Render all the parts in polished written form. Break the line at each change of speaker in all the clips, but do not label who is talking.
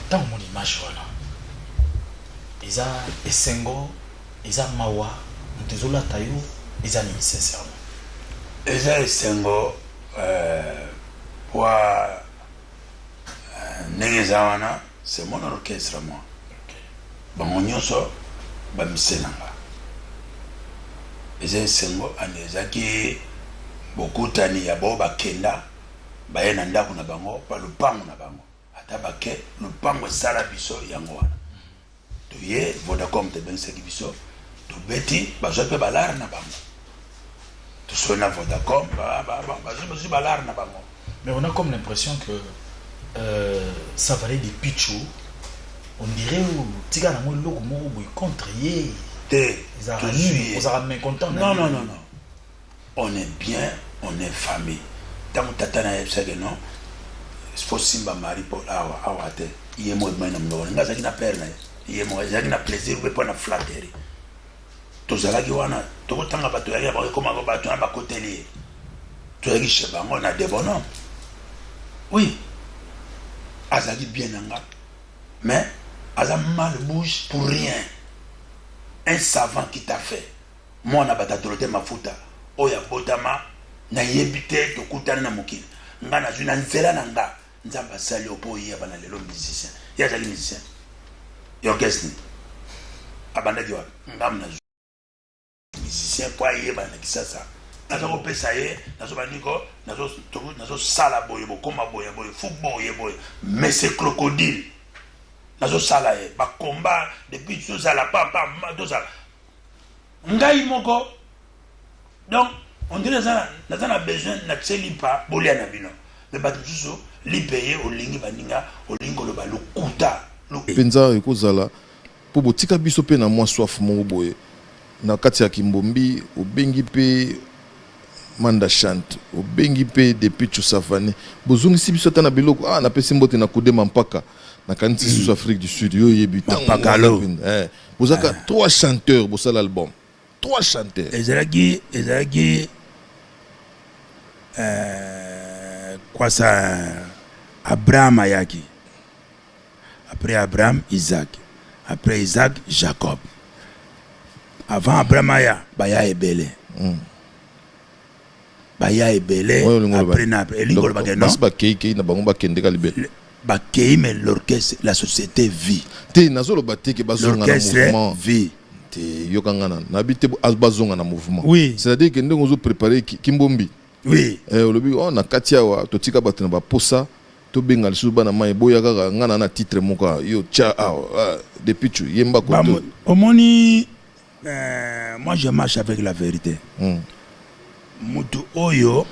Tant mon image voilà. Ils a esengo, ils a mawa, ntezola tayo, ils a ni sincèrement.
Ils a esengo pour nengezawana, c'est mon orchestre moi. Bon nyonso ba miselanga. Ils a esengo anezaki beaucoup tani ya bo bakenda ba yena ndako na bango pa lupango na bango. Tabake le pango sala biso yango wana to ye Vodacom te bense ki biso to beti bazo pe balar na bango to sona Vodacom bazo balar na bango.
Mais on a comme l'impression que ça valait des pichou. On dirait tika na mo logo mo boy contre ye
te
ils ont mécontent.
Non. On est bien, on est famille. Tant tata na yebsa que non faut simba mari pour awa te iye mo mena mno nga zaki na perna iye mo zaki na plaisir be pour na flatterie to zalaki wana to kotanga bato ya ba koma ba bato na ba koteli to yaki sheba ngo na debono oui azaki bien nanga mais aza mal bouge pour rien. Un savant qui t'a fait moi na batatolote mafuta oya botama na yebite to kutana na mokili nga na zuna nzela na nga nzamba sali opo yeba na lelo musicien ya jali musicien yo kesni abanda diwa ngam na musicien kwa yeba na kisasa nazo kopesa ye nazo baniko nazo sala boye bokoma boye football ye boye mais c'est crocodile nazo sala ye ba combat depuis tout ça la papa tout ça ngai moko donc on dirait ça n'a besoin d'accéder pas bolia na bino mais ba tuso li payer au lingi baninga au lingolo ba lokuta
penza ekozala po botika biso pe na mwa soif mo boye na kati ya Kimbombi obengi pe manda chante obengi pe depuis Tchoussafane bozungisi biso tana biloko na pesi mbote na kudema mpaka na kanti sous Afrique du Sud yo yebita
pakalo
bozaka 3 chanteurs pour l'album 3 chanteurs
ezalaki quoi ça Abraham ayaki après Abraham Isaac après Isaac Jacob avant Abraham aya baya ebele après na elingolo bakeno
ba kei na bango bakende ka libele
bakei mais l'orchestre la société vit
te nazolo bateke bazonga na mouvement
vit
te yokangana na bité bazonga na mouvement
oui
c'est-à-dire que ndenge ozo préparer Kimbombi
oui
olobi na katia wa totika bato na baposa to benga lisusu bana mai boya kaka ngana na titre moko yo cha depuis tu yemba ko
omoni moi je marche avec la vérité mutu oyo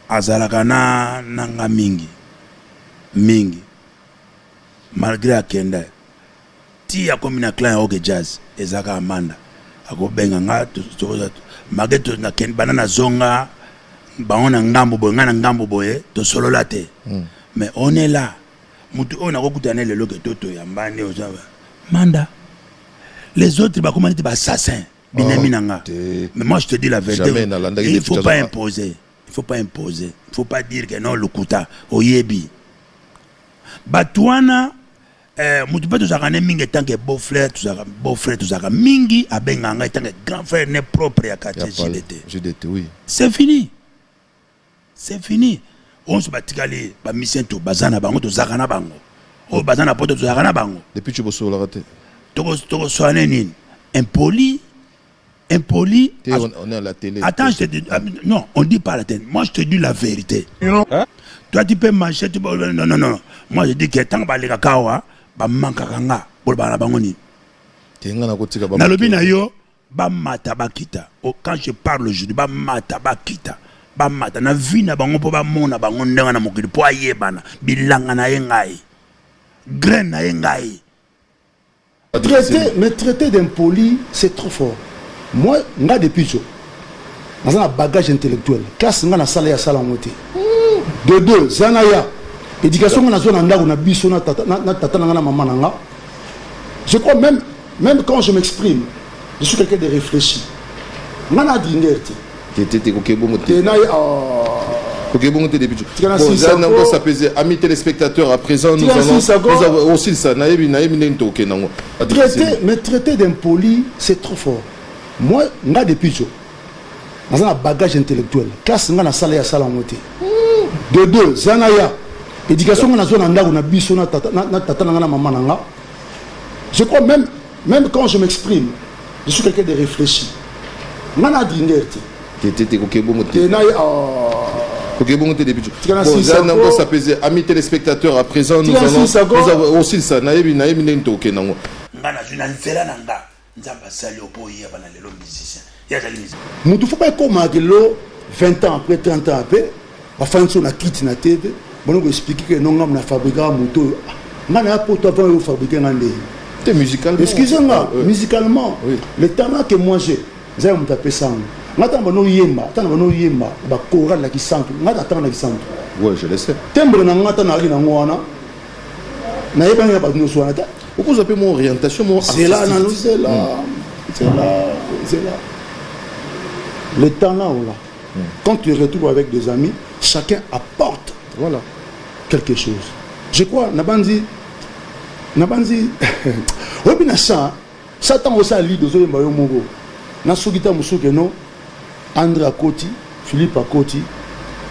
azalaka na nanga mingi malgré akenda ti ya komi na clan oge jazz ezaka amanda akobenga nga mageto na ken banana zonga baona ngambo boye ngana ngambo boye to solola te mais on est là mutu on a kokutana lelo ke toto ya mbane ozaba manda les autres ba comment ba assassin binemi nanga mais moi je te dis la vérité il faut pas imposer il faut pas dire que non lokuta oyebi batwana mutu pe tozaka ne mingi tant que beau frère tozaka mingi abenganga tant que grand frère ne propre ya quartier
JDT oui
c'est fini on se batikali ba mission to bazana bango tozaka na bango o bazana poto tozaka na bango
depuis tu bosso la raté
toko soane nini impoli
on est à la télé
attends je te dis non on dit pas la télé moi je te dis la vérité hein? Toi tu peux marcher non moi je dis que tant ba leka kawa ba manka kanga pour ba na bango ni
tenga na kotika ba
na lobi na yo ba mata bakita quand je parle aujourd'hui ba mata bakita ba mata na vie na bango po ba mona bango ndenga na mokili po ayebana bilanga na yengai graine na yengai
traiter d'impoli c'est trop fort. Moi nga depuis ça dans un bagage intellectuel classe nga na sala ya sala ngote de deux zanaya éducation nga na zone ndako na biso na tata na maman nga Je crois même quand je m'exprime, je suis quelqu'un de réfléchi. Mana Dringerti.
Amis téléspectateurs, à présent, nous avons aussi ça.
Traiter d'impoli, c'est trop fort. Moi, je suis depuis dans un bagage intellectuel. Classe, je suis salé à Salamoté. De deux, Zanaya. Éducation, je suis dans la je crois même quand je m'exprime, je suis quelqu'un de réfléchi. Mana Dringerti.
Amis téléspectateurs, à présent, nous avons aussi ça.
Il ne faut pas comme 20 ans après, 30 ans après, enfin, on a quitté la tête. On va expliquer que nous avons fabriqué un moto. On a fabriqué un moto.
Musicalement.
Excusez-moi, musicalement, oui. Le talent que moi j'ai me taper ça. Ouais,
je le sais. Pourquoi vous appelez mon orientation, mon
c'est là. Le talent, là. Quand tu te retrouves avec des amis, chacun apporte quelque chose. Je crois, Nabandi, Satan aussi a lu de Zoé Mayomogo. Nasugita Musukeno, André Akoti, Philippe Akoti,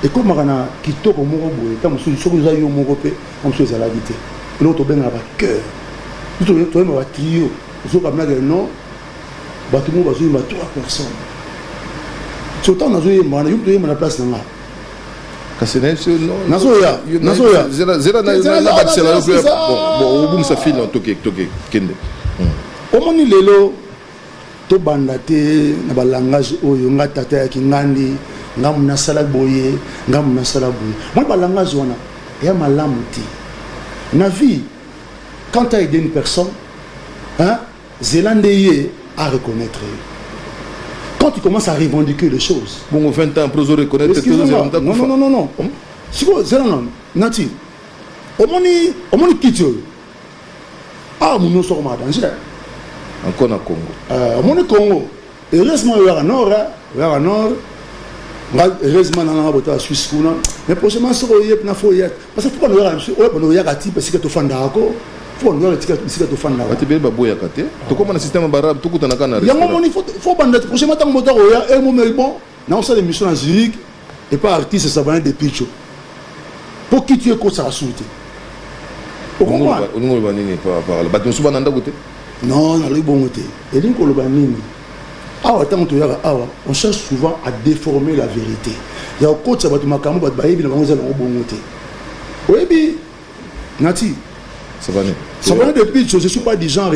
et comme on a quitté au Morobo, et comme on a eu au Morobé, on se la vité. L'autre ben avec cœur. Tout le monde va trio. Vous avez un nom, bâtiment va jouer 3 personnes. Surtout on a joué ma place là.
Nazoya. Bon, ça file en toke.
Comment il est là? To bandate na balangage oyo ngatata ya kingandi ngamuna sala boye moi balangage wana ya malamuti na vie quand tu as aidé une personne zélandais à reconnaître quand tu commences à revendiquer les choses
bon 20 ans pour reconnaître
non si vous zélandais nati omoni kitio mon so ma danger
encore na Congo.
Mon Congo. Heureusement, il y a un nord. Heureusement, il y a un Suisse. Mais prochainement, il y a un foyer. Parce que pourquoi il y a un type qui est fan d'Ako? Pourquoi il y a un type qui est fan d'Ako?
Tu es un tu comme un système barabe, tout est en
il y a un moment, il faut bandit. Prochainement, il y a un moment, bon, dans cette émission en Zurich, et pas artiste, ça va être des pitchs. Pour qui tu es quoi ça a sauté? Pourquoi? Non, on a le bon côté. Et donc, on cherche souvent à déformer la vérité. Il y a un coach qui va te marquer, il va te bailler, il va te dire bon côté. Oui, Nati.
Ça va
depuis, je ne suis pas du genre à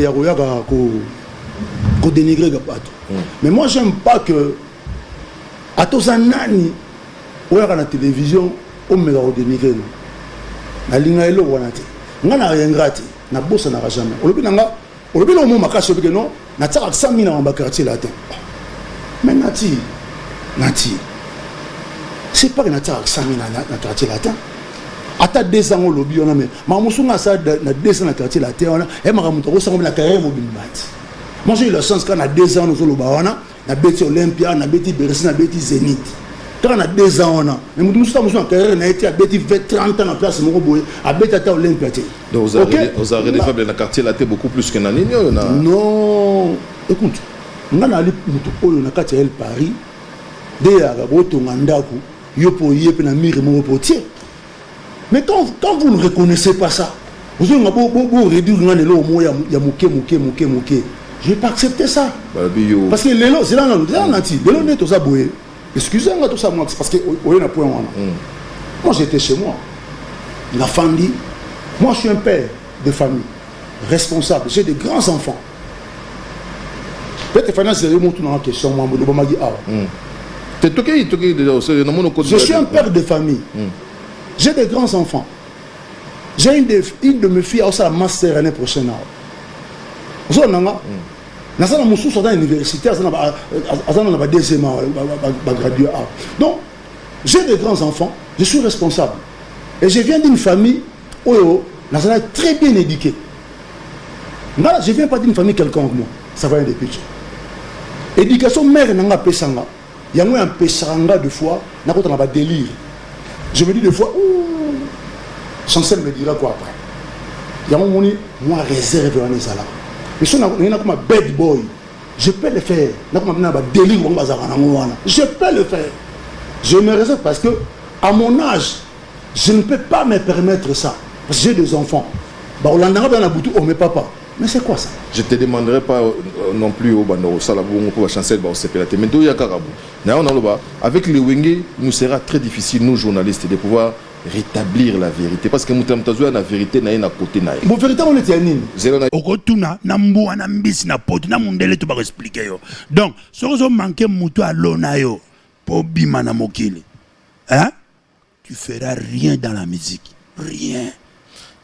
dénigrer le bateau. Mais moi, j'aime pas que. À tous les nani, on a la télévision, on me dénigrer. La ligne est là, on a rien gratis. On a bossé, on n'a jamais. On a bien au moment où non, na tsa 100 000 en quartier latin. Mais Nati, c'est pas que na tsa 100 000 en quartier latin. Ata 2 ans au lobby on a mais mamusunga ça na 2 ans en quartier latin on a et maramuto ko sango na carrière mobile bat. Moi j'ai eu la chance quand na 2 ans au lobby on a na beti Olympia na beti Bercy na beti Zénith. Quand na 2 ans on a mais mutu musu carrière na été à beti 30 ans en place moko boy à beti ata Olympia.
Donc vous avez des fables dans le quartier latin beaucoup plus que dans l'Union.
Non, écoute, on a allé au quartier Paris, derrière Botongandaku, yopo yepe na mire mon potier. Mais quand vous ne reconnaissez pas ça, vous avez beau réduire le mot ya moké. Je ne vais pas accepter ça. Parce que les lots, c'est là, les lots n'est tout ça boué. Excusez-moi tout ça, parce que on a point. Moi j'étais chez moi. La femme dit. Moi, je suis un père de famille, responsable. J'ai des grands enfants. Peut-être que c'est une question. Je suis un père de famille. J'ai des grands enfants. J'ai une de mes filles à la master l'année prochaine. Dans l'université, donc, j'ai des grands enfants. Je suis responsable. Et je viens d'une famille où nous sommes très bien éduqués. Là, je viens pas d'une famille quelconque, moi. Ça va être des pitchs. Éducation mère n'a pas pesanga. Il y a un pesanga de fois, n'a pas délire. Je me dis des fois, Chancel me dira quoi après. Il y a un moment, moi, réserve dans les alas. Mais si on a comme un bad boy, je peux le faire. Je peux le faire. Je me réserve parce que, à mon âge, je ne peux pas me permettre ça. Parce que j'ai des enfants. On a mes papas. Mais c'est quoi ça?
Je ne te demanderai pas non plus au Bandoro Salabou pour Chancel Baosepelate. Mais avec les Wenge, nous sera très difficile, nous journalistes, de pouvoir rétablir la vérité. Parce que nous avons la vérité à côté. La
vérité, on est à Nîmes.
Okotuna, Nambo, Nambis, Napot, Namundele, tu vas expliquer. Donc, si vous manquez Moutou à l'Onayo, pour Bimana Mokili, hein? Tu feras rien dans la musique. Rien.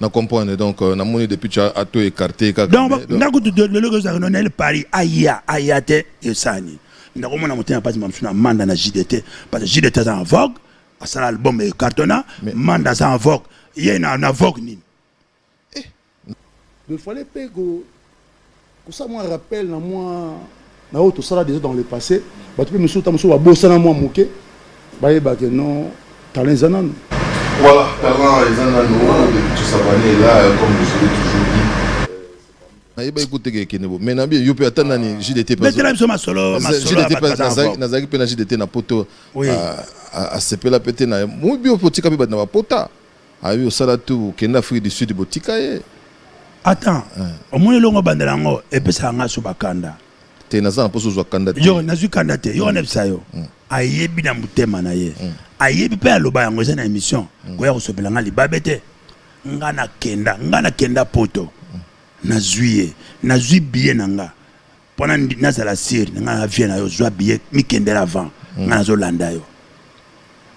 On comprend donc on a monnaie depuis tu as tout écarté
donc le Paris ayate et sani ndako mona motena pas mamsuna manda na JDT parce que JDT est en vogue à ça l'album est cartonna manda ça en vogue il y a en vogue ni
il fallait pas que ça moi rappelle na moi na auto ça déjà dans le passé ba tu peux me souta muso ba bossa na moi moké ba yeba que non talent zanan.
Voilà, talent les ananos de tout ça là comme je l'ai toujours dit. Aïba écoutez que Kenebo. Mais nabi yo peut attendre ni JDT pas.
Mais là ma solo
JDT pas nazaki pe na JDT na poto a sepela pété na moi bio potika pe na pota. Ayo sala tout Kenya Afrique du Sud botika ye.
Attends, au moins longo bandelango et puis ça nga subakanda.
Te naza poso zo kanda.
Yo nazu kanda te. Yo nepsa yo. Ayebi na mutema na ye. Ayebi pe aloba yango za na émission ko ya kosobela nga libabete ngana kenda poto nazui billet nanga pona naza la série nga vient na yo zwa billet mi kendela avant nga zo landa yo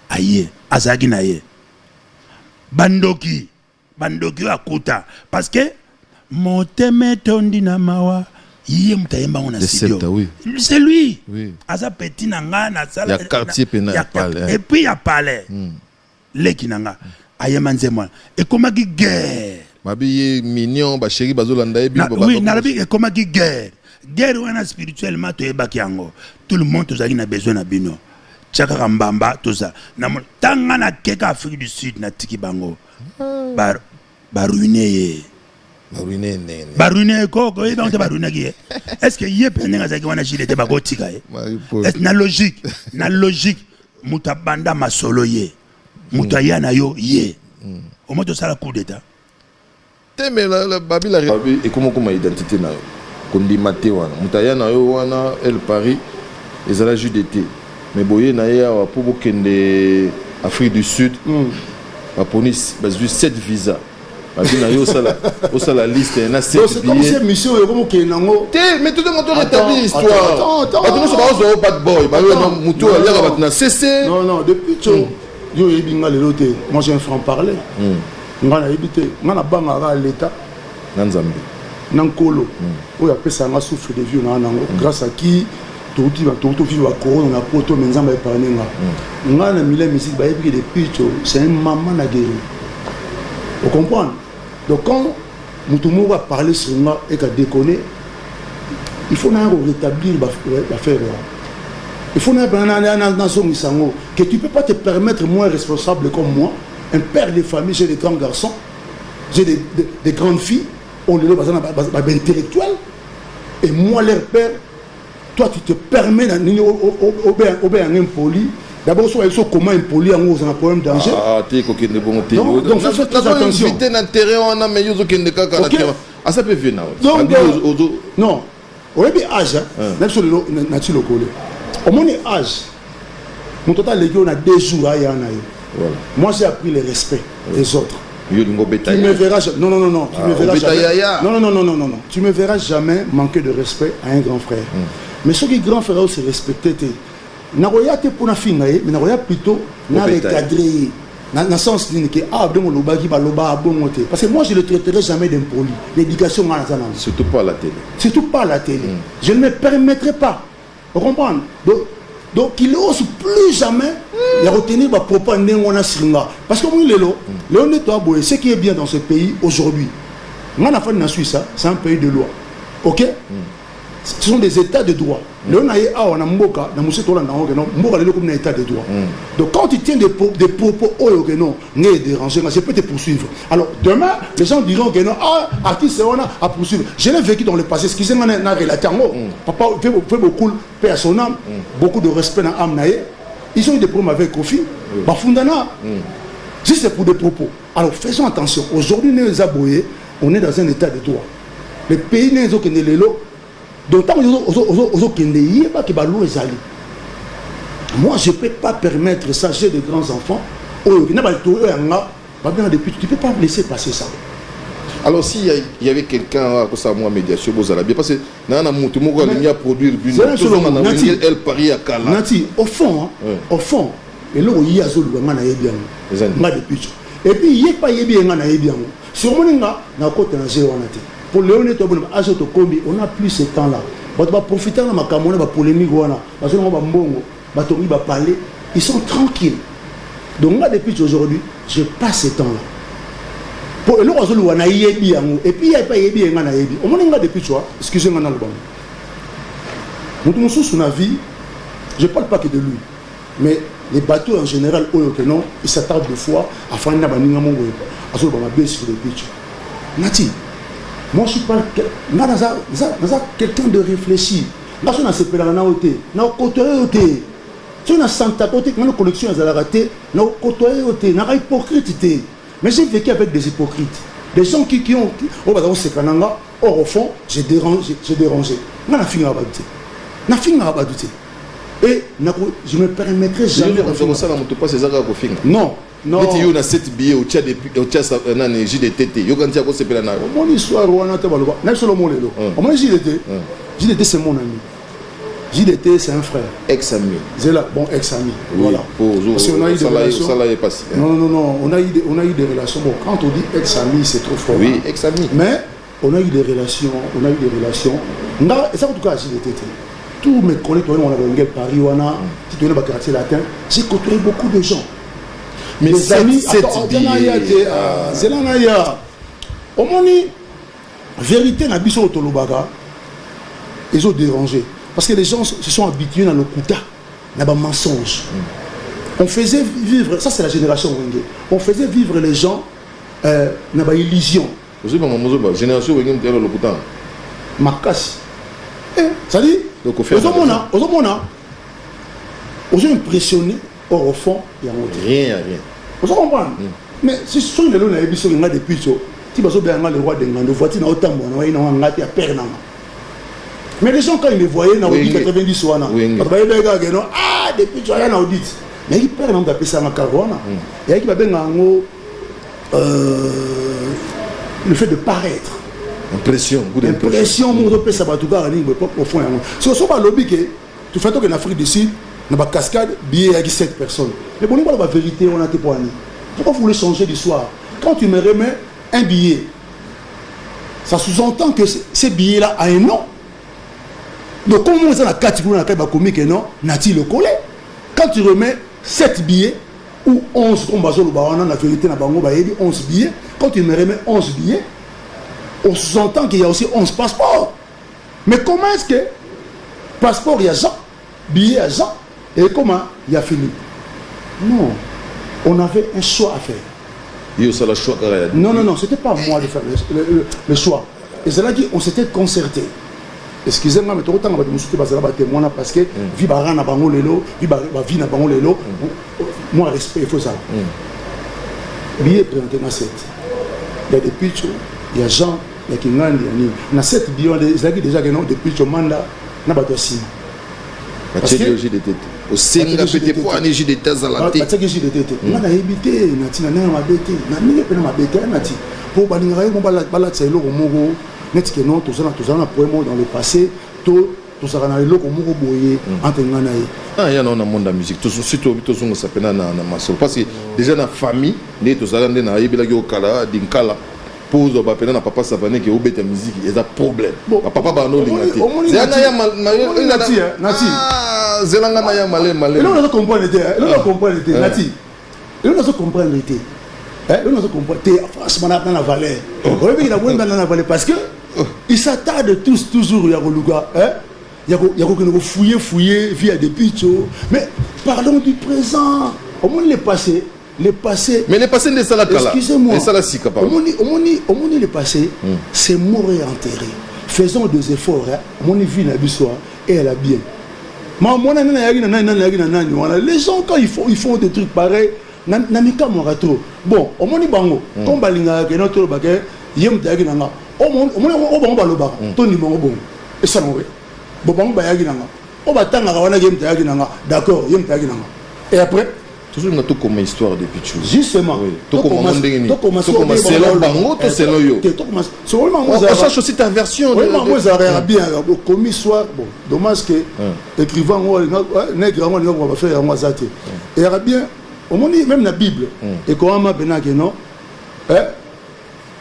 aye azaki na ye bandoki akuta parce que moteme tondi na mawa yé mutayemba on a studio c'est lui asa petit nanga na sala
ya quartier pénal
et puis il y a palais leki nanga ayema nzemwa et comment qui guerre
mabi mignon ba chéri bazolanda e
bi oui na bi et comment qui guerre wana spirituellement to ebaki yango tout le monde tozaki na besoin na bino chaka kambamba toza na tanga na keka Afrique du Sud na tiki bango ba ruiner Baruné koko et donc baruné qui est-ce que yé pendant que wana JDT ba kotika est na logique mutabanda masolo ye mutayana yo ye au moins de ça la coup d'état
te mais la babi et comment identité na kondi maté wana mutayana yo wana el Paris et la JDT mais boye na ya pour bokende Afrique du Sud ba ponis ba 7 visas. La liste est assez
comme c'est mission comme qui nango
mais tout le monde rétablit l'histoire attends bad boy
non depuis yo ebinga le loté moi j'ai un franc parler ngana ebité ngana banga l'état
nanzambe
nankolo o ya pesa nga souffle de vie na nango grâce à qui tout vivre à corona na poto menzamba epanenga ngana mile musique ba ebiki de picho c'est un maman na guéri. Vous comprenez? Donc quand Moutoumou va parler sur moi et qu'à déconner, il faut rétablir l'affaire. Il faut que tu ne peux pas te permettre moins responsable comme moi, un père de famille, j'ai des grands garçons, j'ai des grandes filles, on est là, intellectuels, et moi leur père, toi tu te permets d'être impoli. D'abord, ils sont comment impolis en haut, c'est un problème danger. Donc, faut faire très attention.
Ça peut venir.
Non, au début, âge, même sur le nature locale. Au moins, âge, mon total légué, on a 2 jours à y en aller. Moi, j'ai appris le respect des autres. Tu me verras jamais. Non. Tu me verras jamais. Non. Tu me verras jamais manquer de respect à un grand frère. Mais ceux qui grand frère, c'est respecter. Naroya te pour na finga mais naroya plutôt na recadrer dans sens que donc loba qui ba loba bon te parce que moi je le traiterai jamais d'impoli l'éducation à la
surtout pas à la télé
je ne me permettrai pas vous comprenez donc il ose plus jamais y retenir ba propos ndengona singa parce que moi lelo Léon toi boy ce qui est bien dans ce pays aujourd'hui En Suisse, c'est un pays de loi. Ok? Ce sont des états de droit. Donc quand tu tiens des propos dérangés, je peux te poursuivre. Alors demain, les gens diront que non, artiste, on a à poursuivre. Je l'ai vécu dans le passé. Excusez-moi, on a relaté. Papa fait beaucoup de paix à son âme, beaucoup de respect dans l'âme. Ils ont eu des problèmes avec Kofi. Bafundana. Si c'est pour des propos. Alors faisons attention. Aujourd'hui, nous aboyés, on est dans un état de droit. Les pays n'est pas les lots. Donc tant que moi je ne peux pas permettre ça chez des grands enfants. Tu ne peux pas laisser passer ça.
Alors s'il y avait quelqu'un à cause de moi médiation, parce que il y a produire elle parie à Kala.
Nati, au fond, et là il y a et puis il n'y a pas bien. Sur mon na côté pour Léoné on a plus ce temps là. On va profiter de ma caméra, de polémique, parler. Ils sont tranquilles. Donc moi depuis aujourd'hui, je passe ce temps là. Pour le et puis il n'y a pas depuis toi, excusez-moi dans le banc. Sur la vie, je ne parle pas que de lui, mais les bateaux en général, ils s'attardent deux fois à faire une sur les pitchs. Nati, moi je suis pas quelqu'un de réfléchi. Là, je suis un côté. Tu as Santa Côté, une collection à la raté, na côté, na hypocrite. Mais j'ai vécu avec des hypocrites. Des gens qui ont au fond, j'ai dérangé. Na fini à badouter. Et je ne me permettrai jamais. Non. Non.
Tu as 7 billets au Tchad depuis au Tchad JDT. Yo quand tu as c'est pelana.
Mon histoire on a tellement le n'a solo mon lelo. Moi JDT c'est mon ami. JDT c'est un frère.
Ex-ami.
C'est là bon ex-ami.
Voilà.
Parce qu'on a eu des relations.
Ça là est passé.
Non, on a eu des relations. Bon, quand on dit ex-ami, c'est trop fort.
Oui, ex-ami.
Mais on a eu des relations, et ça en tout cas JDT. Tous mes collègues on a dans Paris Wana, si tu es dans le quartier latin, j'ai côtoyé beaucoup de gens.
Mais
mes amis, au moins, vérité, na biso Tolobaga, ils ont dérangé. Parce que les gens se sont habitués dans le kuta, dans le mensonge. On faisait vivre, ça c'est la génération Wenge, on faisait vivre les gens dans l'illusion.
Vous savez, ma génération Wenge, c'est le kuta.
Makasi. Ça dit, ils ont impressionné. Or, au fond, il y a
rien.
Vous comprenez? Mais si ce sont les lois depuis ça, tu vas bien le roi de Ngando, voici dans autant de monde, il y a perdre. Mais les gens, quand ils me voyaient, dans le 90 soana, depuis ça, il y a un audit. Mais ils perdent dans la ça dans Carouana. Il y a qui va bien le fait de paraître.
Impression,
mon peut ça va tout gars au fond. Si on pas lobby que tu fais que l'Afrique du Sud dans la cascade, billet avec 7 personnes. Mais bon, la vérité, on a été poignés. Pourquoi vous voulez changer d'histoire? Quand tu me remets un billet, ça sous-entend que ce billet-là a un nom. Donc, comment on a la catégorie dans laquelle il y a un nom, n'a-t-il le collé? Quand tu remets 7 billets, ou 11, comme Bazo Lubarana, la vérité, n'a pas 11 billets, quand tu me remets 11 billets, on sous-entend qu'il y a aussi 11 passeports. Mais comment est-ce que passeport, il y a Jean, billet, il y a Jean, et comment il y a Philippe? Non, on avait un choix à faire. Non, c'était pas moi de faire le choix. Et c'est là qu'on s'était concerté. Excusez-moi, mais tout le temps, on va témoin parce que Vibara n'a pas lelo, moi, respect, il faut ça. Billet présenté dans 7. Il y a des pitchs, il y a Jean, il y a Kingan, il y a Nîmes. Dans 7 billets, il y a déjà des pitchs au mandat, n'a pas de signe. Parce que
au Sénégal, c'était pour un JDT à la tête.
Parce que JDT, on a évité, on a habité, on a habité, pour balingarer, on va la au Mogo, net que non, tout ça, dans le passé, tout ça, on a eu l'eau au Mogo boyé, entre Nanaï.
Ah, il y a un monde de musique, tout surtout, tout ça, ça s'appelle na maso. Parce que déjà, dans la famille, les tout ça, on a eu la Kala, Dinkala. Pose au papa na papa Savané qui obéit à la musique, il y a un problème. Papa Bano l'ingati. C'est un aya Nati. Zelanga naya malé.
Et là on a compris l'été. Nati. Et là on a compris l'été. on se comprend. Franchement, on a la valeur. On a la valeur parce que ils s'attardent tous toujours. Il y a qu'on fouiller via des pitchos. Mais parlons du présent. Au moins les passés.
Mais les passés ne sont pas là.
Excusez-moi.
Au
moins les passés, c'est mort et enterré. Faisons des efforts. Mon vie n'a et elle a bien. Les gens, quand ils font des trucs pareils, Namika Morato. Bon, au moins, bango. Comme Balinga, qui est notre baguette, Yem Diaginanga. Au moins, Baloba. Tony Mongo. Et ça, non, bon, Bayaginanga. On va t'en Yem Diaginanga. D'accord, Yem Diaginanga. Et après,
toujours tout comme histoire de Pichou.
Justement.
Tout comme c'est le bango, tout c'est le yo. On cherche aussi ta version.
Oui, moi, ça aurait bien. Comme histoire, bon, dommage que écrivant, on va faire un moisate. Et il y a bien, au moins, même la Bible, et comment on m'a non,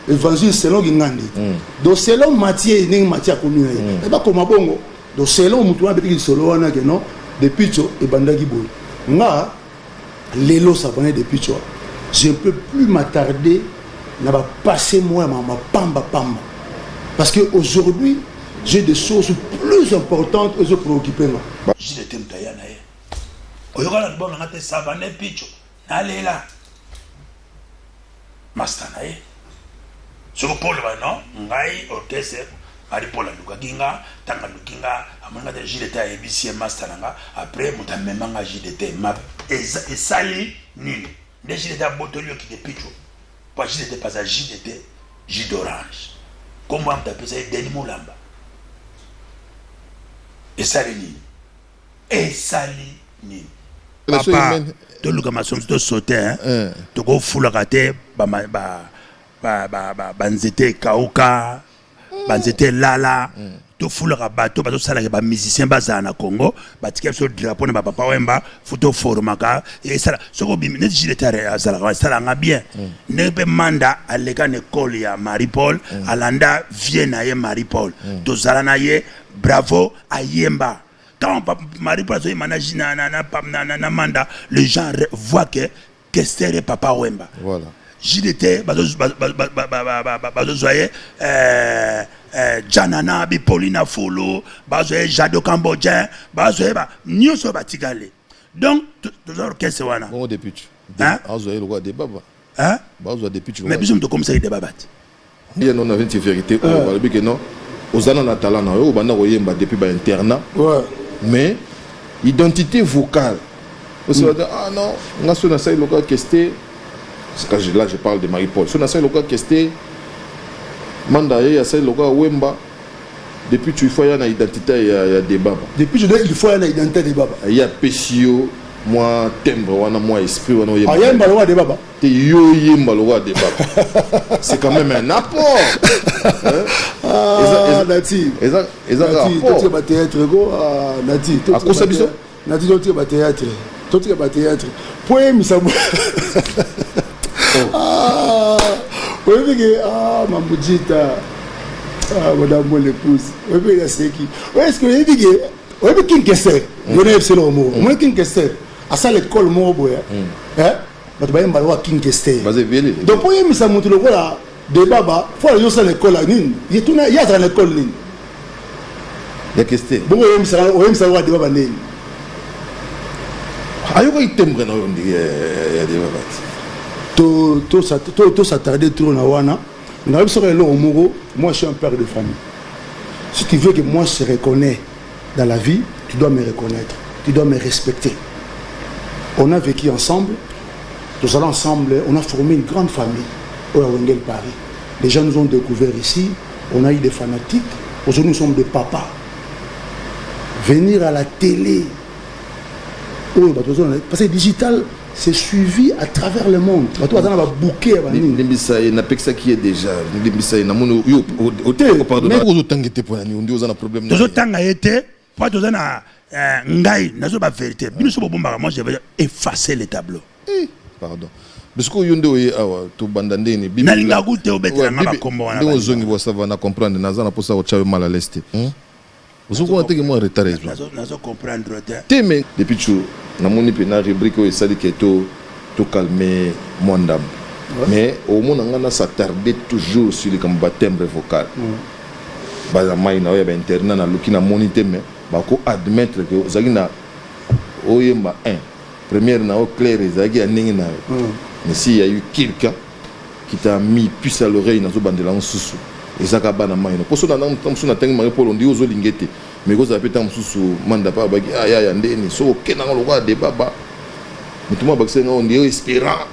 évangile selon Gingandi. Donc, selon Matthieu, il y a Matthieu connu. Et pas comme Bongo. Donc, selon Moutoua, il y a solo, de Picho et Bandagi Boy. Nga, Lélo s'abonner depuis tu vois. Je ne peux plus m'attarder à passer moi ma pamba. Parce qu'aujourd'hui, j'ai des choses plus importantes que je préoccuper moi.
J'étais mtayana ye. Oyokala bon ngate savane picho. Nalela. Mastana ye. Soko pole ba non, ngai orkese ari pola luka kinga, tanga lukinga, amanga de JDT a ebisi master nga, après muta memanga JDT map esali nini. De JDT a botolio qui de picho. Pas JDT pas à JDT, J d'orange. Comment on t'appelle ça Denis Moulamba. Esali nini. Esali nini. Papa, to luka masom to sauter hein. To go fula kate banzete kauka. Banzete lala to fulaka bato bato sala ba musicien bazana Congo batika so drapeau na papa wemba photo formaka et sala soko bimi net jiletare azala sala nga bien ne pe manda aleka na école ya Marie-Paul alanda viena ye Marie-Paul to zala na ye bravo ayemba quand Marie-Paul so manage na manda les gens voient que c'est papa wemba
voilà.
JDT bazozoye Janana bi Paulina Folo bazoye Jado Cambodgien bazoye ba nyonso batikale donc toujours qu'est-ce wana
bon depuis
hein
bazoye le roi des baba
hein
bazoye depuis
mais bisum to comme ça des babat
il y a non avait une vérité on va que non ozana na talent na yo banda ko yemba depuis ba internat mais identité vocale aussi ah non ngaso na sai loka kesté. Là, je parle de Marie-Paul. Si on a ça, le cas question, mandaye, il y a ça, le cas Wemba. Depuis tu fais une identité, il y a des babas.
Depuis je dis il faut une identité des babas.
Il y a Pessio, moi timbre, moi esprit, moi
il y a un roi des babas.
T'es yo yemba le roi des babas. C'est quand même un apport.
Ah, Nati.
Nati,
tu vas théâtre go, Nati.
À quoi ça biso?
Nati, tu vas théâtre. Tu vas théâtre. Poème ça. Mamboujita, madame l'épouse, c'est qui? Est-ce que vous dites que King Kester, vous avez fait le mot, moi King Kester, à ça l'école mot, hein? Mais tu vas y avoir King Kester. Donc pour y ça montre le voilà, de baba, faut aller à l'école à Nîmes. Il y a dans l'école Nîmes.
Il y a Kester.
Bon, on aime savoir de baba Nîmes.
Ayo il t'aime vraiment on dit il y a des babas.
Tout s'attarder trop na wana. Moi je suis un père de famille. Si tu veux que moi je te reconnais dans la vie, tu dois me reconnaître, tu dois me respecter. On a vécu ensemble, nous allons ensemble, on a formé une grande famille au Wengel Paris. Les gens nous ont découvert ici, on a eu des fanatiques, aujourd'hui nous sommes des papas. Venir à la télé, parce que digital, c'est suivi à travers le monde. Tu vas avoir bouquet.
Nimbisa n'a pas ça qui est déjà. Nimbisa n'a mon yo au pardon. Mais vous autant été pour nous, on a un problème.
Nous autant été, pas nous na ngai, n'a pas vérité. Bien sûr bomba, moi je vais effacer les tableaux.
Pardon. Parce que yondo ye awa to bandande ni bibi.
Na linga goûter au betela ngaba kombo wana.
Nous zongi bo ça va na comprendre nazana pour ça au chawe mal à l'est. Vous avez moi retard.
Nazo comprendre.
Teme depuis tu na moni pena rubrique o esali que to calmer Mwandam. mais au moins on a s'attarder toujours sur le timbre vocal bah mai na ya internet na lukina moniteur mais bah ko admettre que zagina oyemba 1 première na au clair zagi aningi na mais s'il y a eu quelqu'un qui t'a mis puce à l'oreille na zo bandela nsusu ezaka bana mai no poso na tamsu na tengi mari polo ndi ozo lingete mais ko za peta msusu manda pa bagi ya ndeni so kena ngolo kwa de baba mutuma bakse ngo ndi espérant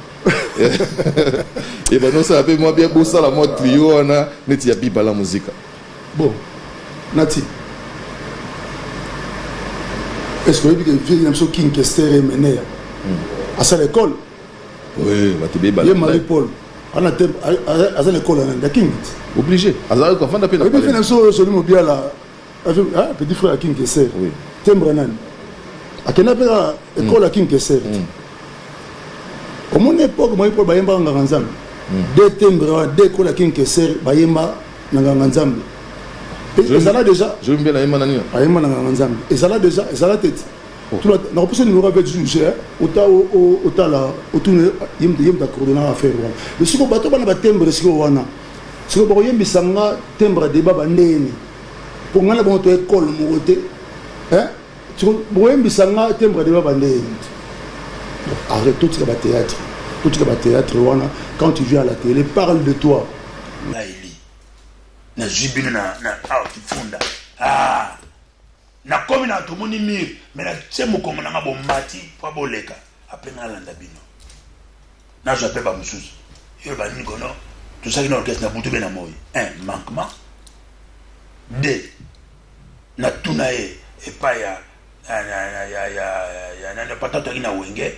et ben non ça appelle moi bien beau ça la mode trio on a neti ya biba la musique
bon Nati est-ce que vous avez vu une chose qui est menée à sa l'école
oui va te biba
il Marie Paul on a à sa l'école on a King
obligé azar ko fanda pe na
puis une chose sur le bien là petit frère King Kesser
oui
timbre nan à quelle école à King Kesser au mon époque moi pour bayemba nganga nzambe deux timbres deux écoles à King Kesser bayemba nganga nzambe et ça là déjà
je me bien la yemba nani
bayemba nganga nzambe et ça là déjà et ça là tête tout la repousse numéro avec juge ota la autour yem da coordonnateur affaire le siko bato bana ba timbre siko wana siko ba yembi sanga timbre débat bandeni pour ngana bon to école mo côté hein siko bo yembi sanga timbre débat bandeni arrête tout ce théâtre tout ce théâtre wana quand tu viens à la télé parle de toi
naili na jibino na funda na komi na tomoni mir mais na tsemo komo na ngabo mati pa boleka après na landa bino na je appelle ba mususu yo ba ni kono tout ça qui na orchestre na butu bena moyi un manquement deux na tunae et pas ya na patata ina wenge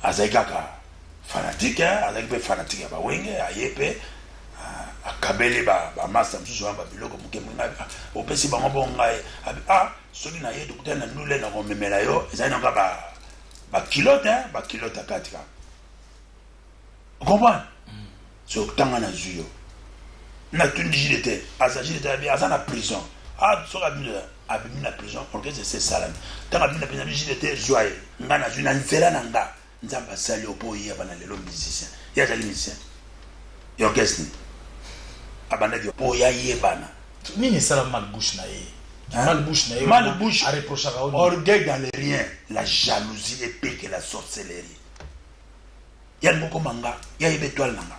azaikaka fanatique azaki pe fanatique ya ba wenge ayepe akabele ba master msusu ba biloko muke mwinga opesi bango bonga soki na ye docteur na nule na komemela yo ezali na ba kilote katika comprendre so tanga na zuyo na tundi jilete azajilete aza na prison so abimi na prison orchestre c'est salam tanga abimi na prison jilete joye nga na zuna nzela na nga nzamba sali opo yeba na lelo musicien ya jali musicien yo orchestre abanda yo po ya yebana
nini sala malbouche na ye
malbouche
a reproché à
orgueil dans les riens la jalousie et pire que la sorcellerie ya ngoko manga ya yebe toile nanga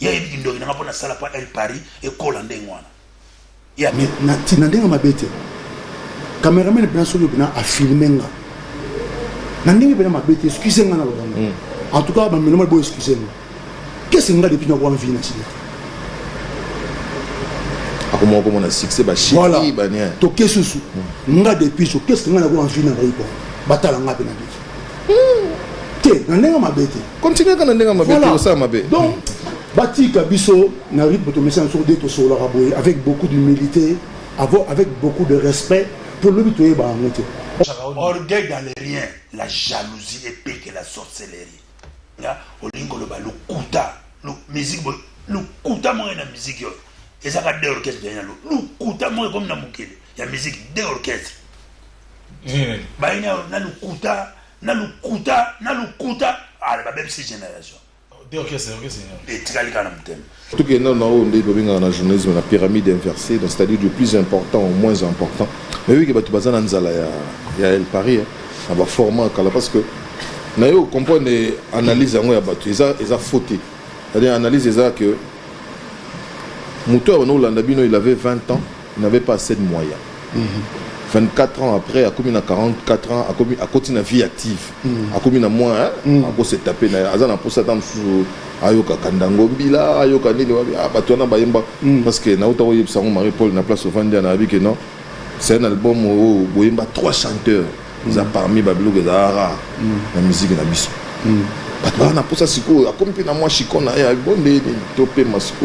ya yebi ndoki nanga pona sala pa El Paris et kolande ngwana ya
mais na tinandenga mabete cameraman bina solo bina a filmer nga na ndenge bina mabete excusez nga na lobanga en tout cas ba menoma bo excusez moi qu'est-ce nga depuis na kwa vie na chile
comment on a succès ba shiki
voilà
ba nia
to kesusu nga depuis so qu'est-ce nga na kwa vie na raipo batala nga bina biti te na ndenge mabete
continue kana ndenga mabete ça mabe
donc Bati Kabiso na rythme de message sur des tosola raboy avec beaucoup d'humilité, avec beaucoup de respect pour le but ba ngote.
Orgueil dans les riens, la jalousie est pire que la sorcellerie. Là, olingo le ba le kuta, le musique le kuta mo na musique yo. Et ça ka deux orchestres derrière le kuta mo comme na mukele. Ya musique deux orchestres. Ba ina na le kuta, ah ba même cette génération. Et
tout que non on dit dans la journalisme la pyramide inversée donc c'est-à-dire du plus important au moins important mais oui que tu baza na nzala ya El Paris ça va format kala parce que na yo comprendre analyse yango ya batu eza faute c'est-à-dire analyse ça que moteur no landa bino il avait 20 ans il n'avait pas assez de moyens 24 ans après, à combien 44 ans, à continuer la vie active. À combien moins, à cause de se taper, à ça pour ça dans sous ayoka kandango bila ayoka nini wabi batona bayemba parce que na utawo yebsango Marie Paul na place au Vandia na abi que non c'est un album où boyemba 3 chanteurs ils a parmi babilo zahara la musique na biso batona na pour ça siko a combien na moi chikona ya bonde topé masiko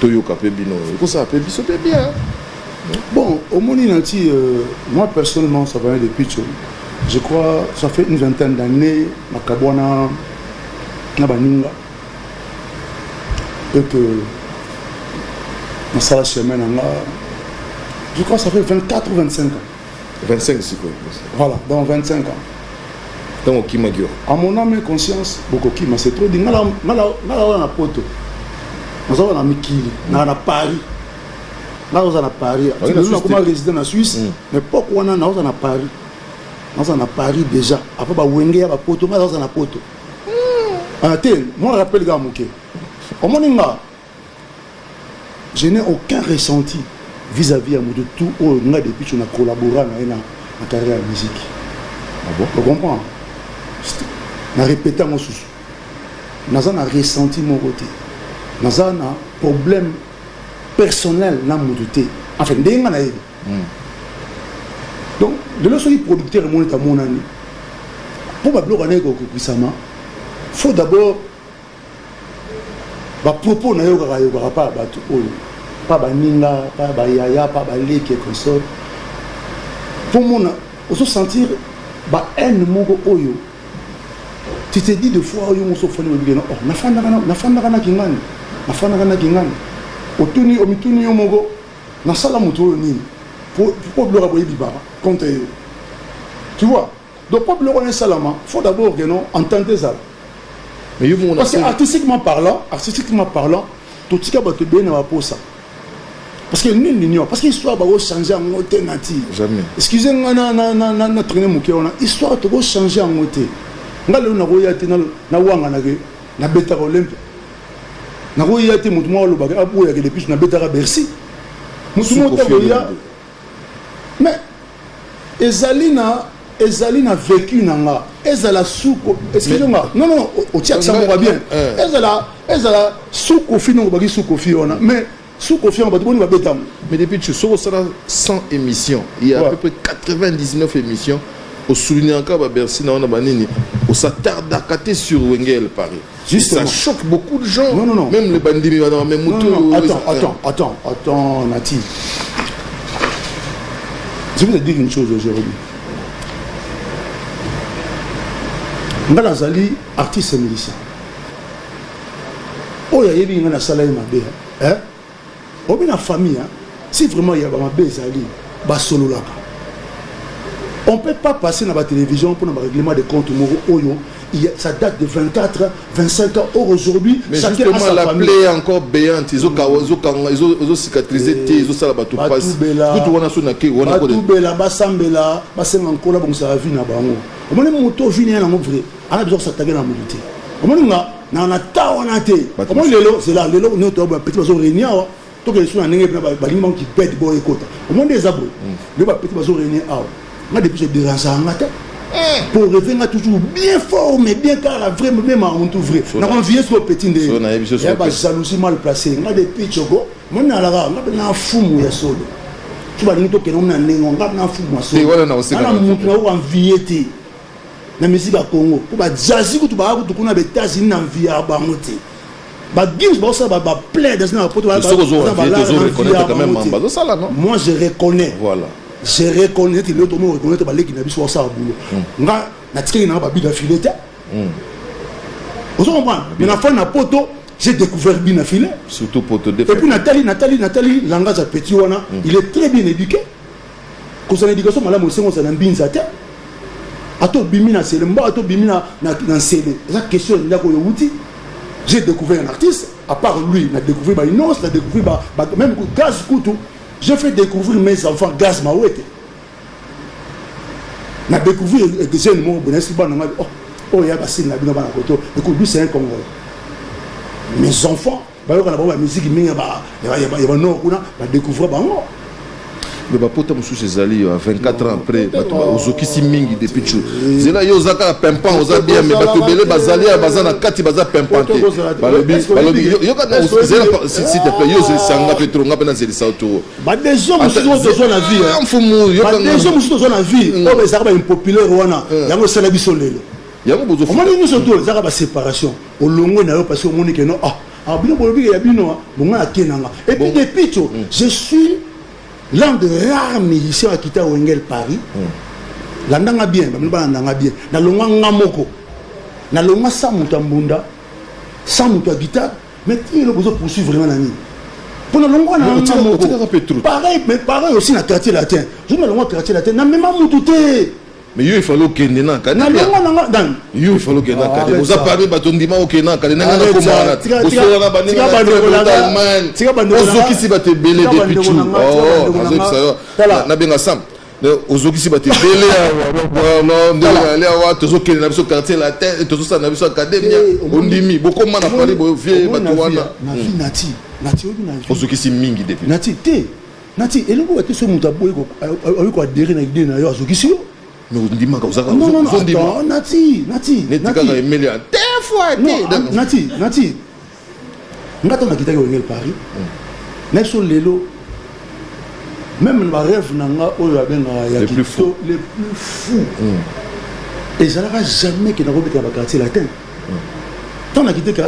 toyoka pe bino ko ça pe biso pe bien.
Bon, au Moninati, moi personnellement, ça va depuis tout. Je crois, ça fait une vingtaine d'années, Makabwana, Nabaninga, et que dans sa semaine, je crois que ça fait 24 ou 25 ans.
25, c'est quoi?
Voilà, dans 25 ans.
Tant que Magio.
À mon âme et conscience, beaucoup qui m'a c'est trop dit. Nala na poto. Nous avons un Mikili, na Paris. Là nous avons à Paris. Nous avons comment résider en Suisse. Mais pourquoi on a nous à Paris? Nous avons à Paris déjà. Après bah Wenge à poto, nous avons à poto. Attends, moi je rappelle gars Mouké. Au moment je n'ai aucun ressenti vis-à-vis de tout où on a depuis qu'on a collaboré dans la carrière de musique.
Ah bon?
Tu comprends? On a répété mon sous. On a ressenti mon côté. On a un problème personnel dans mon côté. Enfin, donc, de l'autre côté, producteur est mon ami. Pour ma blog, il faut d'abord propos na yo pas pas ninga pas yaya pas leke consort pour mon aussi sentir haine moko oyo tu te dis de fois yo moso fone bigeno oh nafanda kana kingani otuni omituni yo moko na sala muto nini pour blora boye bibara contre yo tu vois donc pour blora un salama faut d'abord que non entendre ça. Parce que artistiquement parlant, tout ce qui a été bien à pour ça. Parce que nous l'ignore, parce que l'histoire va changer en côté natif.
Jamais.
Excusez-moi, na traîner mon cœur, l'histoire va changer en côté. Nga le na royauté na wanga na beta Olympe. Na royauté mutu mo lo baga apu ya depuis na beta Bercy. Mutu mo ta roya. Mais Ezalina vécu nanga. Ezala souko. Excusez-moi. Non, au tient ça va bien. Ezala souko fino bagi souko fiona. Mais souko fiona ba boni ba betam.
Mais depuis tu sors ça 100 émissions, il y a à peu près 99 émissions au souligner encore Bercy na banini. On s'attarde à cater sur Wengel Paris.
Justement.
Ça choque beaucoup de gens.
Non.
Même les bandits même
non. Attends, Nati. Je vais te dire une chose aujourd'hui. Ngalazali artiste musicien. Oh ya yebi ngana sala mabe hein. Obi na famille hein. Si vraiment il y a mabe zali ba solo là. On peut pas passer dans la télévision pour un règlement de compte oyo. Ça date de 24, 25 ans aujourd'hui.
Mais justement, la plaie est encore béante. Ils ont cicatrisé, ils ont salé tout passe. Tout on a sonné qui on a quoi de.
Tout bela, basambela, basem encore bon ça vie na bango. On m'a moto vini na vrai. On a besoin de s'attaquer dans mobilité. On m'a na ta on a té. On lelo, c'est là lelo nous to petit bazo réunion. To que sont na ngé na ba limon qui pète boy écoute. On m'a des abos. Le ba petit bazo réunion ah. Moi depuis je dérange en matin. Pour revenir toujours bien fort, mais bien car la vraie même en tout vrai. Nous reviens sur le petit de. Il y a pas jalousie mal placée. On a des pitchoko. Moi na la on a fumu ya solo. Tu vas nous toquer on a nengo, on a fumu solo. On a montré on enviété. Na musique à Congo. Pour ba jazzy tu ba tu kuna États-Unis na envia ba moté. Ba games ba ça ba play dans na poto ba. Moi je reconnais. Voilà. Je reconnais que l'autre monde reconnaît que l'équipe n'a pas ça à boulot. Nga na tiré na ba bida filet. Vous comprenez? Mais la fin na poto, j'ai découvert bien filet.
Surtout poto de.
Et puis Nathalie langage à petit wana, il est très bien éduqué. Quand son éducation madame aussi on s'en binza te. Ato bimina c'est le mba ato bimina na CD. La question là ko youti. J'ai découvert un artiste, à part lui, n'a découvert ba Inos, n'a découvert même Gaz Koutou. J'ai fait découvrir mes enfants Gaz Mawete. N'a découvert que j'ai le mot Benessi Bananga. Oh, il y a Bassin la Bina Banakoto. Écoute, lui c'est un Congolais. Mes enfants, bah il y a la musique il y a non on a découvrir bango.
Le bapota musu cezali 24 ans après ozoki simingi depuis tu. C'est là yo zaka pempan oza bien mais bato belé bazali bazana kati baza pempante. Balobi yo kana zela s'il te plaît yo sanga petro ngapa na zeli sauto.
Ba des hommes musu zo na vie.
Mfumu yo
kana des hommes musu zo na vie. O be zaka ba impopulaire wana. Yango sala biso lelo.
Yango bozo.
On m'a dit nous surtout zaka ba séparation. Au longo na yo parce que on moni que non ah bino bolobi ya bino bonga akenanga. Et puis depuis tout je suis l'un des rares musiciens qui a Wengel Paris. L'andanga bien, l'andanga bien. Na longa ngamoko. Na longa sa mutambunda, sa muta guitare, mais il a besoin de poursuivre vraiment nani. Pour na longa na ngamoko. Pareil, mais pareil aussi na quartier latin. Je me longa quartier latin, na même mututé.
mais il fallait que Nena Kanabia. Il fallait que Nena Kanabia. Vous avez parlé Batondima au Kenya Kanabia. Nena Komana. Vous serez là bas Nena Allemagne. Ozoki si bate belé des pichou. Oh, Azoki na benga sam. Ozoki si bate belé non ndele awa tozoki na biso quartier la terre tozosa na biso academia. Ondimi beaucoup mana parler bo vie batuwana.
Na vie nati obi na vie.
Ozoki si mingi depuis.
Nati te. Nati eloko ate so muta boy ko adhérer na idée na yo Ozoki si.
Mais on dit que vous avez
non, Nati. Nati. Ngata na kitaki wengel Paris. Neso lelo. Même ma rêve nanga oyo abenga ya les plus fous. Et ça n'aura jamais que na robeka ba quartier latin. Tant na kitaki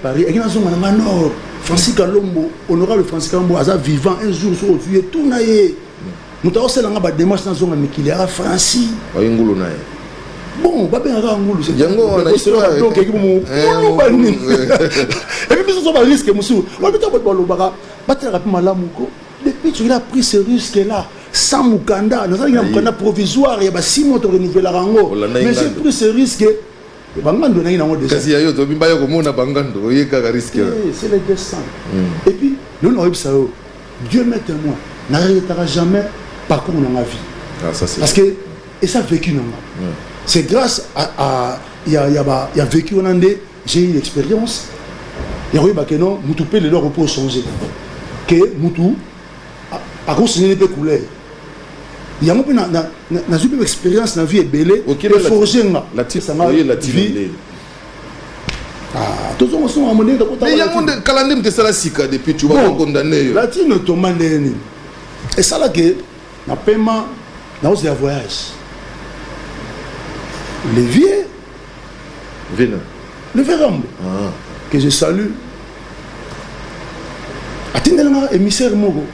Paris, et na zonga na nord. Francis Kalombo, honorable Francis Kalombo aza vivant un jour sur tu tout na ye. Nous avons fait des démarches dans zone mais qu'il y a Francis. Bon, pas bien Ngulu, c'est Django, donc et puis ce sont pas risque monsieur. On peut pas le bara, battre rapidement là Mouko. Depuis tu a pris ce risque là sans Mukanda, nous avons un Mukanda provisoire, il y a 6 mois de renouveler la rango. Mais j'ai pris ce risque. Bangando na ina de
kasi yayo to bimba yo komona bangando yeka ka risque.
C'est les destins. Et puis nous on ça Dieu m'est témoin, n'arrêtera jamais parcours dans ma vie.
Ah, ça, c'est
parce que et ça vécu dans moi. C'est grâce à il y a vécu en Andé, j'ai eu l'expérience. Il y a eu que non, Moutou peut le repos changer. Que Moutou a continué de couler. Il y a une expérience dans la vie est belle.
Et forger la type ça m'a la vie. Ah, tous on sont amenés de côté. Mais il y a un calendrier de ça sika depuis tu vas condamner.
La tine tomande. Et ça là que na paiement dans un voyage. Le vieux
Vénin.
Le Vérambo. Ah. Que je salue. Attendez-le, émissaire Mogo.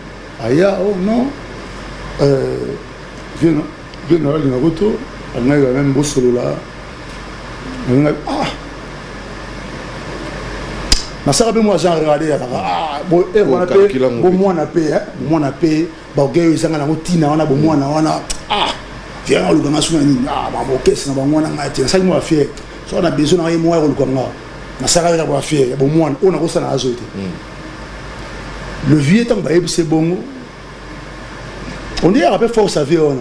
Aya, oh non. Viens là, le retour. On a même beau solo là. Ah. Ma sœur a moi j'ai regardé ah bon on a payé bon moi on a payé moi on a payé ba gay ils sont na routine on a bon moi on a ah viens on le ganga suna ni ah ba bon caisse na ba moi na ngati ça moi fait so on a besoin na moi on le ganga ma sœur a ba fait bon moi on a ko sana azote le vieux temps ba c'est bon on dit après force à vie on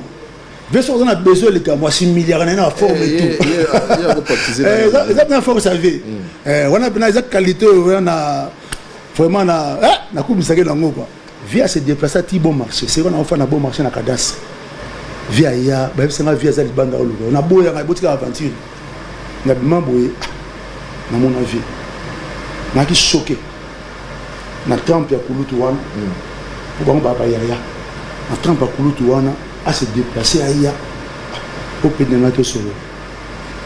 on a besoin de moi 6 milliards en forme et tout. Il y a force à vie. On a besoin de qualité, on a vraiment na coupe ça dans quoi. Via se déplacer à bon marché. C'est on a fait un bon marché na cadastre. Via ya, ba c'est ma via za libanda oluka. On a boya na botika aventure. Na bima boye na mon avis. Na ki choqué. Na temple ya kulutu wana. Pour ba ba ya. Na temple ya kulutu wana. À se déplacer à Ia au pédénato solo.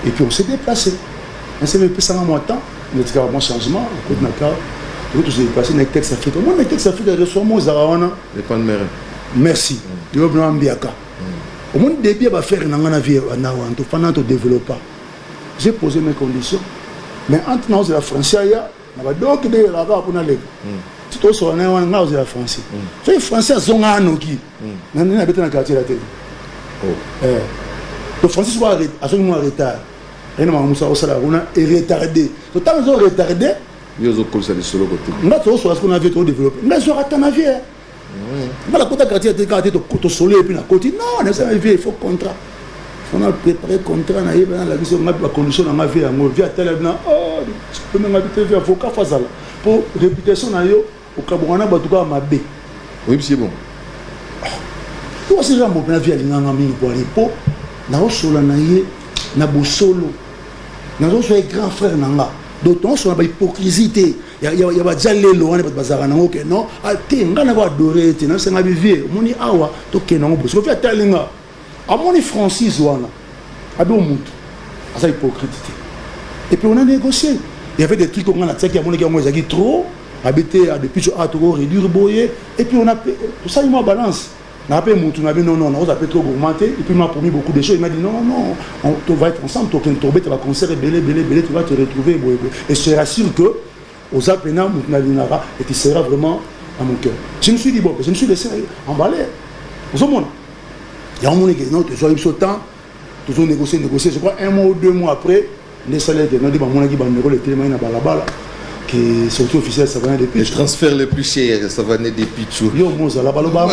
Et puis on s'est déplacé. On s'est déplacé en moins de temps. On a un bon changement. On s'est déplacé dans les textes africains. Moi, les textes africains, je reçois moi, Zarawana. Merci. Je vais vous Ambiaka. Au moins, début, va faire une vie pendant ton développement. J'ai posé mes conditions. Mais entre nous et la France, il y a donc des là-bas pour aller. Si tu es en France, les Français sont en Anoki. Ils sont dans le quartier de la tête. Les Français sont en retard. Ils sont retardés. Tout le temps, ils sont retardés. Ils sont développés. Mais ils ont raté ma vie. La quartier de la tête, tu soleil et puis la côté. Non, il faut contrat. On a préparé contrat, on a la condition de ma vie. On a oh, je peux même habiter vers avocat pour réputation. Au Cabouana, Batouka m'a bé.
Oui, c'est bon.
Tout ce genre de vie à l'ingami pour aller pour na solo naie na bosolo na zo soit grand frère nanga d'autant sur la hypocrisie il y a déjà les loin de bazar na OK non te ngana va adorer te na senga vivre moni awa to kenan bo so fait telinga a moni Francis wana ado mutu asa hypocrite et puis on a négocié il y avait des trucs qu'on a tchèque il y a moni qui a moi zaki trop habité à depuis à trop réduire boyer et puis on a tout ça il m'a balance n'a pas mon tourné non on a pas trop augmenté et puis il m'a promis beaucoup de choses il m'a dit non on va être ensemble tu vas va concert belé tu vas te retrouver et je rassure que aux apprenants Moutnalinara et tu seras vraiment à mon cœur je me suis dit bon je me suis laissé emballer aux hommes il y a un moment que non tu sois eu ce temps Toujours négocier. Je crois 1 mois ou 2 mois après, les salaires que nous avons dit que les télémans na balabala que surtout officiel ça va des
Les transferts les plus chers, ça va des Pichou.
Yo moza la balaba.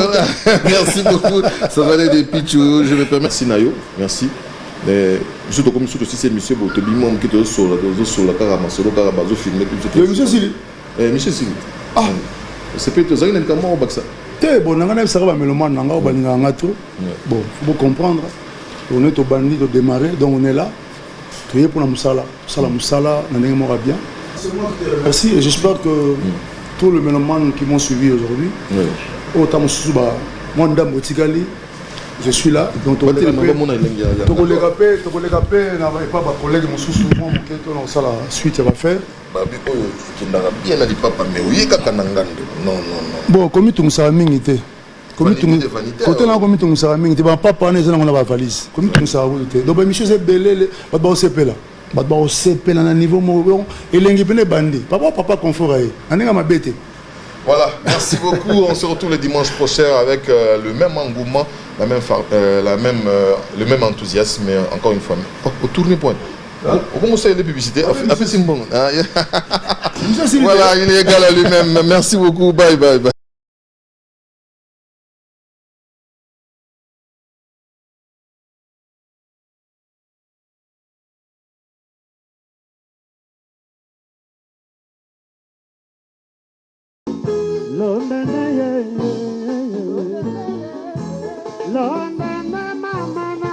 Merci beaucoup. Ça va des Pichou. Je me permets. Merci Nayo. Merci. Je te comme aussi c'est monsieur Botobimo qui te sur la carama sur le carabazo filmé
Le monsieur Sili.
Monsieur Sili. Ah. C'est peut-être ça une caméra au Baxa.
Te bon nanga ça va mélomane nanga balinga ngato. Bon, faut comprendre. On est au bandit de démarrer donc on est là. Tu es pour la musala nanga mora bien. Merci et j'espère que tous les mélomanes qui m'ont suivi aujourd'hui, autant moi Ndam Otigali, je suis là. Donc tu les pas collègue mon souvent ça la suite va faire. Bon, comme tu me mingi te. Comme tu côté là comme tu me mingi te ba papa ne zana na valise. Comme tu me te. Donc monsieur c'est belé ba ba CP là. Badba au CP na niveau mo et lengi pene bandi. Papa confort ay. Aninga mabete.
Voilà, merci beaucoup. On se retrouve le dimanche prochain avec le même engouement, le même enthousiasme, mais encore une fois. Au tourner point. Au commencer les publicités. Après c'est bon. Voilà, il est égal à lui-même. Merci beaucoup. Bye bye.
London